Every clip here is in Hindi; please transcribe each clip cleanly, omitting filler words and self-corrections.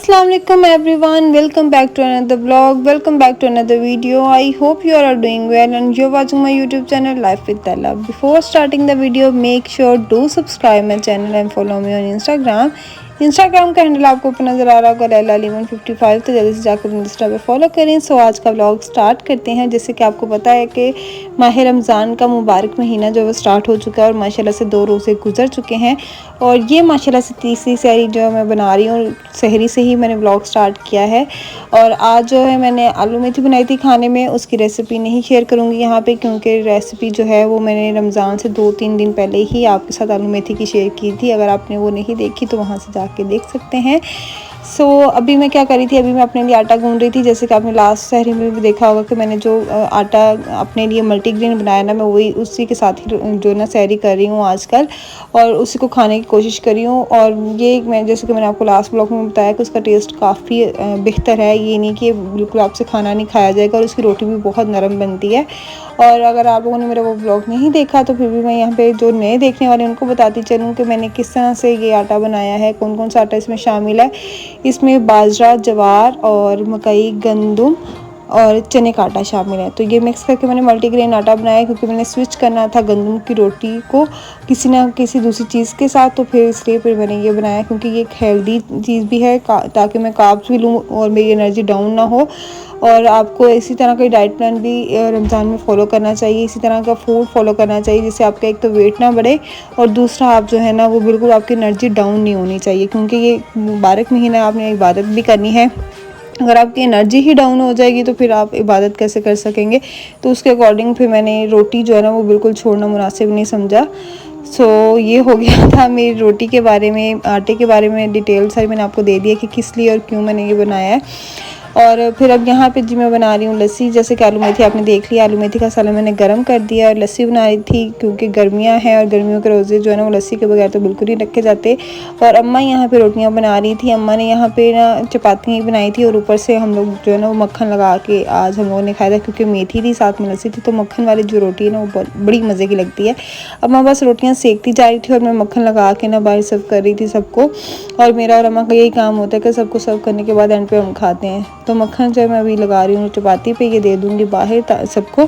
Assalamu alaikum everyone, welcome back to another vlog, welcome back to another video. I hope you all are doing well and you're watching my YouTube channel Life with Tella. Before starting the video, make sure to subscribe my channel and follow me on Instagram. Instagram का हैंडल आपको ऊपर नज़र आ रहा होगा LLA155, तो जल्दी से जाकर इंस्टा पे फॉलो करें। सो आज का व्लॉग स्टार्ट करते हैं। जैसे कि आपको पता है कि माह रमज़ान का मुबारक महीना जो है वो स्टार्ट हो चुका है और माशाल्लाह से 2 रोज़े गुजर चुके हैं और ये माशाल्लाह से तीसरी सहरी जो मैं बना रही हूँ। सहरी से ही मैंने व्लॉग स्टार्ट किया है और आज जो है मैंने आलू मेथी बनाई थी खाने में। उसकी रेसिपी नहीं शेयर करूँगी यहाँ पे, क्योंकि रेसिपी जो है वो मैंने रमज़ान से 2-3 दिन पहले ही आपके साथ आलू मेथी की शेयर की थी। अगर आपने वो नहीं देखी तो वहाँ से के देख सकते हैं। सो अभी मैं क्या करी थी, अभी मैं अपने लिए आटा गूंद रही थी। जैसे कि आपने लास्ट सहरी में भी देखा होगा कि मैंने जो आटा अपने लिए मल्टीग्रेन बनाया ना, मैं वही उसी के साथ ही जो ना सहरी कर रही हूँ आजकल और उसी को खाने की कोशिश कर रही हूँ। और ये मैं जैसे कि मैंने आपको लास्ट ब्लॉग में बताया कि उसका टेस्ट काफ़ी बेहतर है। ये नहीं कि बिल्कुल आपसे खाना नहीं खाया जाएगा और उसकी रोटी भी बहुत नरम बनती है। और अगर आप लोगों ने मेरा वो ब्लॉग नहीं देखा तो फिर भी मैं यहाँ पे जो नए देखने वाले उनको बताती चलूँ कि मैंने किस तरह से ये आटा बनाया है, कौन कौन सा आटा इसमें शामिल है। इसमें बाजरा, जवार और मकई, गंदम और चने का आटा शामिल है। तो ये मिक्स करके मैंने मल्टीग्रेन आटा बनाया क्योंकि मैंने स्विच करना था गंदम की रोटी को किसी ना किसी दूसरी चीज़ के साथ, तो फिर मैंने ये बनाया क्योंकि ये एक हेल्दी चीज़ भी है ताकि मैं कार्ब्स भी लूँ और मेरी एनर्जी डाउन ना हो। और आपको इसी तरह का डाइट प्लान भी रमज़ान में फ़ॉलो करना चाहिए, इसी तरह का फूड फॉलो करना चाहिए जिससे आपका एक तो वेट ना बढ़े और दूसरा आप जो है ना वो बिल्कुल आपकी एनर्जी डाउन नहीं होनी चाहिए, क्योंकि ये मुबारक महीना आपने इबादत भी करनी है। अगर आपकी एनर्जी ही डाउन हो जाएगी तो फिर आप इबादत कैसे कर सकेंगे। तो उसके अकॉर्डिंग फिर मैंने रोटी जो है ना वो बिल्कुल छोड़ना मुनासिब नहीं समझा। सो ये हो गया था मेरी रोटी के बारे में। आटे के बारे में डिटेल सारी मैंने आपको दे दिया कि किस लिए और क्यों मैंने ये बनाया है। और फिर अब यहाँ पे जी मैं बना रही हूँ लस्सी। जैसे कि आलू मेथी आपने देख लिया, आलू मेथी का सालन मैंने गर्म कर दिया और लस्सी बना रही थी क्योंकि गर्मियाँ हैं और गर्मियों के रोज़े जो है ना वो लस्सी के बगैर तो बिल्कुल नहीं रखे जाते। और अम्मा यहाँ पे रोटियाँ बना रही थी। अम्मा ने यहाँ पे ना चपातियाँ बनाई थी और ऊपर से हम लोग जो है ना वो मक्खन लगा के आज हम लोगों ने खाया था, क्योंकि मेथी थी साथ में लस्सी थी तो मक्खन वाली जो रोटी है ना वो बहुत बड़ी मज़े की लगती है। अम्मा बस रोटियाँ सेकती जा रही थी और मैं मक्खन लगा के ना बाहर सर्व कर रही थी सबको। और मेरा और अम्मा का यही काम होता है कि सबको सर्व करने के बाद एंड पे हम खाते हैं। तो मक्खन जो है मैं अभी लगा रही हूँ चपाती पे, ये दे दूँगी बाहर सबको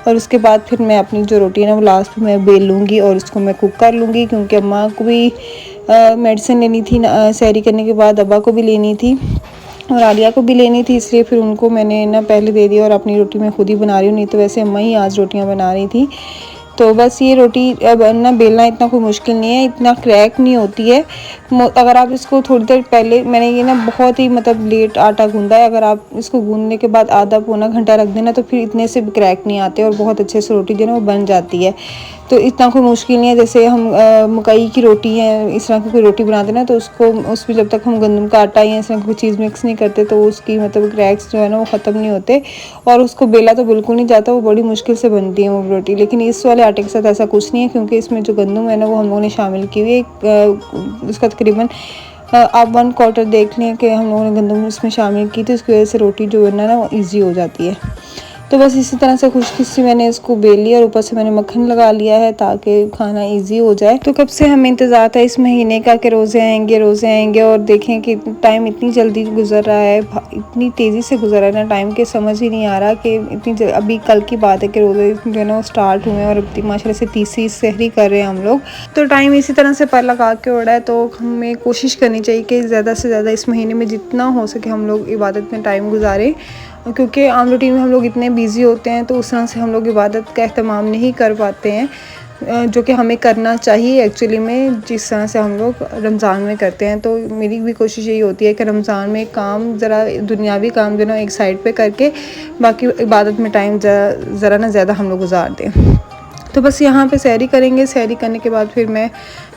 और उसके बाद फिर मैं अपनी जो रोटी है ना वो लास्ट में मैं बेल लूँगी और उसको मैं कुक कर लूँगी, क्योंकि अम्मा को भी मेडिसिन लेनी थी सहरी करने के बाद, अब्बा को भी लेनी थी और आलिया को भी लेनी थी, इसलिए फिर उनको मैंने ना पहले दे दिया और अपनी रोटी मैं खुद ही बना रही हूँ। नहीं तो वैसे अम्मा ही आज रोटियाँ बना रही थी। तो बस ये रोटी अब ना बेलना इतना कोई मुश्किल नहीं है, इतना क्रैक नहीं होती है। अगर आप इसको थोड़ी देर पहले, मैंने ये ना बहुत ही मतलब लेट आटा गूंदा है, अगर आप इसको गूंदने के बाद आधा पौना घंटा रख देना तो फिर इतने से भी क्रैक नहीं आते और बहुत अच्छे से रोटी जो है ना वो बन जाती है। तो इतना कोई मुश्किल नहीं है। जैसे हम मकई की रोटी है, इस तरह की कोई रोटी बनाते ना तो उसमें जब तक हम गंदम का आटा या इस तरह की कोई चीज़ मिक्स नहीं करते तो उसकी मतलब क्रैक्स जो है ना वो ख़त्म नहीं होते और उसको बेला तो बिल्कुल नहीं जाता, वो बड़ी मुश्किल से बनती है वो रोटी। लेकिन इस वाले आटे के साथ ऐसा कुछ नहीं है, क्योंकि इसमें जो गंदम है ना वो हम लोगों ने शामिल की हुई है। उसका तकरीबन आप 1/4 देख लें कि हम लोगों ने गंदम इसमें शामिल की, तो इसकी वजह से रोटी जो है ना वो ईजी हो जाती है। तो बस इसी तरह से खुशकिस्सी मैंने इसको बेल लिया और ऊपर से मैंने मक्खन लगा लिया है ताकि खाना इजी हो जाए। तो कब से हमें इंतज़ार था इस महीने का कि रोज़े आएंगे और देखें कि टाइम इतनी जल्दी गुजर रहा है, इतनी तेज़ी से गुजर रहा है ना टाइम, के समझ ही नहीं आ रहा कि इतनी अभी कल की बात है कि रोज़े जो है ना वो स्टार्ट हुए हैं और माशाल्लाह से तीसरी सहरी कर रहे हैं हम लोग। तो टाइम इसी तरह से पर लगा के उड़ा है। तो हमें कोशिश करनी चाहिए कि ज़्यादा से ज़्यादा इस महीने में जितना हो सके हम लोग इबादत में टाइम गुजारें, क्योंकि आम रूटीन में हम लोग इतने बिज़ी होते हैं तो उस तरह से हम लोग इबादत का एहतमाम नहीं कर पाते हैं, जो कि हमें करना चाहिए एक्चुअली में, जिस तरह से हम लोग रमज़ान में करते हैं। तो मेरी भी कोशिश यही होती है कि रमज़ान में काम ज़रा दुनियावी काम जो ना एक साइड पे करके बाकी इबादत में टाइम ज़रा ना ज़्यादा हम लोग गुजार दें। तो बस यहाँ पे सहरी करेंगे। सहरी करने के बाद फिर मैं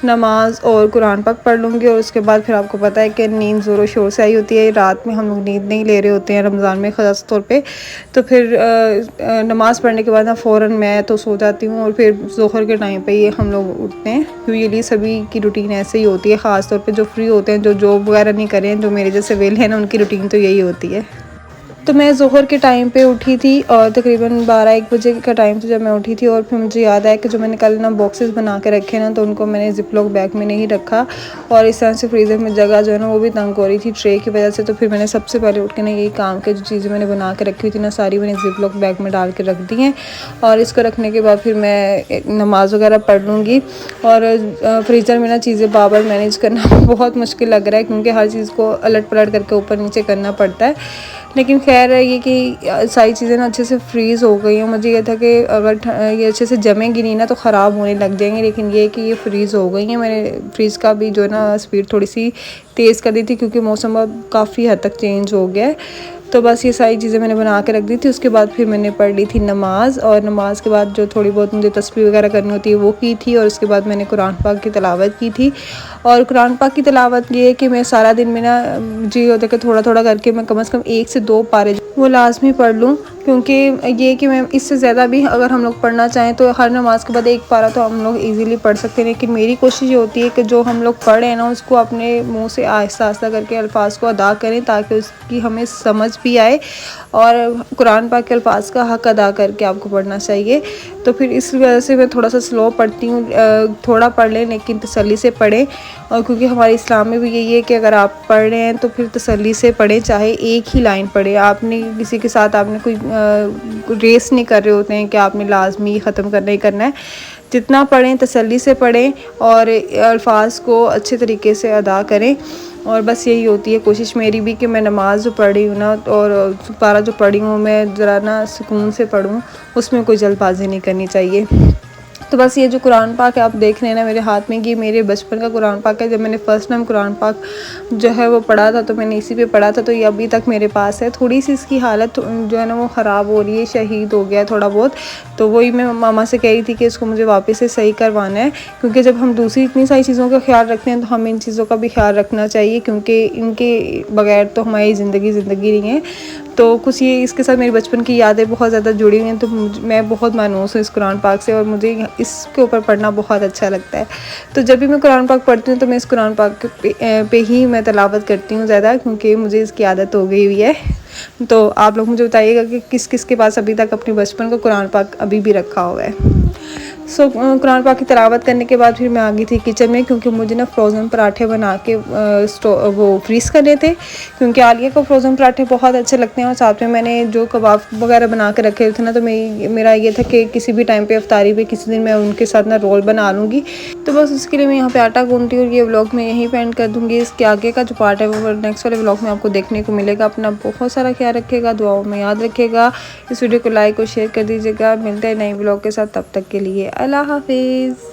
नमाज और कुरान पाक पढ़ लूँगी और उसके बाद फिर आपको पता है कि नींद ज़ोरों शोर से आई होती है। रात में हम लोग नींद नहीं ले रहे होते हैं रमज़ान में ख़ास तौर पे। तो फिर नमाज़ पढ़ने के बाद ना फ़ौरन मैं तो सो जाती हूँ और फिर ज़ोहर के टाइम पे ये हम लोग उठते हैं। यूजुअली सभी की रूटीन ऐसे ही होती है, ख़ास तौर पे जो फ्री होते हैं, जो जॉब वगैरह नहीं करें, जो मेरे जैसे वेल हैं ना, उनकी रूटीन तो यही होती है। तो मैं ज़ोहर के टाइम पे उठी थी और तकरीबन 12-1 बजे का टाइम था जब मैं उठी थी। और फिर मुझे याद आया कि जो मैंने कल ना बॉक्सेस बना के रखे ना, तो उनको मैंने ज़िप-लॉक बैग में नहीं रखा और इस तरह से फ्रीज़र में जगह जो है ना वो भी तंग हो रही थी ट्रे की वजह से। तो फिर मैंने सबसे पहले उठ के ना यही काम किया, जो चीज़ें मैंने बना के रखी हुई थी ना सारी मैंने ज़िप-लॉक बैग में डाल के रख दी हैं। और इसको रखने के बाद फिर मैं नमाज़ वगैरह पढ़ लूँगी। और फ्रीज़र में ना चीज़ें बार-बार मैनेज करना बहुत मुश्किल लग रहा है, क्योंकि हर चीज़ को अलट-पलट करके ऊपर नीचे करना पड़ता है। लेकिन खैर ये कि सारी चीज़ें ना अच्छे से फ्रीज़ हो गई हैं। मुझे ये था कि अगर ये अच्छे से जमेंगी नहीं ना तो ख़राब होने लग जाएंगे, लेकिन ये कि ये फ्रीज़ हो गई हैं। मैंने फ्रीज़ का भी जो है ना स्पीड थोड़ी सी तेज़ कर दी थी, क्योंकि मौसम अब काफ़ी हद तक चेंज हो गया है। तो बस ये सारी चीज़ें मैंने बना के रख दी थी। उसके बाद फिर मैंने पढ़ ली थी नमाज़, और नमाज़ के बाद जो थोड़ी बहुत मुझे तस्बीह वगैरह करनी होती है वो की थी। और उसके बाद मैंने कुरान पाक की तिलावत की थी। और कुरान पाक की तिलावत ये है कि मैं सारा दिन में ना जी होता है कि थोड़ा थोड़ा करके मैं कम से कम 1 से 2 पारे वो लाजमी पढ़ लूँ, क्योंकि ये कि मैं इससे ज़्यादा भी अगर हम लोग पढ़ना चाहें तो हर नमाज़ के बाद 1 पारा तो हम लोग इजीली पढ़ सकते हैं। लेकिन मेरी कोशिश ये होती है कि जो हम लोग पढ़ें ना उसको अपने मुंह से आहिस्ता आहिस्ता करके अल्फाज को अदा करें, ताकि उसकी हमें समझ भी आए। और कुरान पाक के अल्फाज का हक़ अदा करके आपको पढ़ना चाहिए। तो फिर इस वजह से मैं थोड़ा सा स्लो पढ़ती हूँ। थोड़ा पढ़ लें लेकिन तसल्ली से पढ़ें। और क्योंकि हमारे इस्लाम में भी यही है कि अगर आप पढ़ रहे हैं तो फिर तसल्ली से पढ़ें, चाहे एक ही लाइन पढ़े। आपने किसी के साथ आपने कोई रेस नहीं कर रहे होते हैं कि आपने लाजमी ख़त्म करना ही करना है। जितना पढ़ें तसल्ली से पढ़ें और अल्फाज को अच्छे तरीके से अदा करें। और बस यही होती है कोशिश मेरी भी कि मैं नमाज़ जो पढ़ रही हूँ ना और पारा जो पढ़ी हूँ मैं ज़रा ना सुकून से पढूँ, उसमें कोई जल्दबाजी नहीं करनी चाहिए। तो बस ये जो कुरान पाक है आप देख रहे हैं ना मेरे हाथ में, कि मेरे बचपन का कुरान पाक है। जब मैंने फ़र्स्ट टाइम कुरान पाक जो है वो पढ़ा था तो मैंने इसी पे पढ़ा था, तो ये अभी तक मेरे पास है। थोड़ी सी इसकी हालत जो है ना वो ख़राब हो रही है, शहीद हो गया है थोड़ा बहुत। तो वही मैं मामा से कह रही थी कि इसको मुझे वापस से सही करवाना है, क्योंकि जब हम दूसरी इतनी सारी चीज़ों का ख्याल रखते हैं तो हमें इन चीज़ों का भी ख्याल रखना चाहिए, क्योंकि इनके बगैर तो हमारी ज़िंदगी नहीं है। तो कुछ ये इसके साथ मेरी बचपन की यादें बहुत ज़्यादा जुड़ी हुई हैं। तो मैं बहुत मानूस हूँ इस कुरान पाक से, और मुझे इसके ऊपर पढ़ना बहुत अच्छा लगता है। तो जब भी मैं कुरान पाक पढ़ती हूँ तो मैं इस कुरान पाक पे ही मैं तिलावत करती हूँ ज़्यादा, क्योंकि मुझे इसकी आदत हो गई हुई है। तो आप लोग मुझे बताइएगा कि किस किस के पास अभी तक अपने बचपन का कुरान पाक अभी भी रखा हुआ है। कुरान पाक की तिलावत करने के बाद फिर मैं आ गई थी किचन में, क्योंकि मुझे ना फ्रोज़न पराठे बना के वो फ्रीज़ करने थे, क्योंकि आलिया को फ्रोज़न पराठे बहुत अच्छे लगते हैं। और साथ में मैंने जो कबाब वगैरह बना के रखे थे ना, तो मेरा ये था कि किसी भी टाइम पे इफ्तारी पे किसी दिन मैं उनके साथ ना रोल बना लूँगी। तो बस उसके लिए मैं यहाँ पे आटा गूँथती हूँ। ये व्लॉग मैं यहीं पे एंड कर दूँगी। इसके आगे का जो पार्ट है वो नेक्स्ट वाले व्लॉग में आपको देखने को मिलेगा। अपना बहुत सारा ख्याल रखिएगा, दुआओं में याद रखिएगा। इस वीडियो को लाइक और शेयर कर दीजिएगा। मिलते हैं नए व्लॉग के साथ, तब तक के लिए अल्लाह हाफिज़।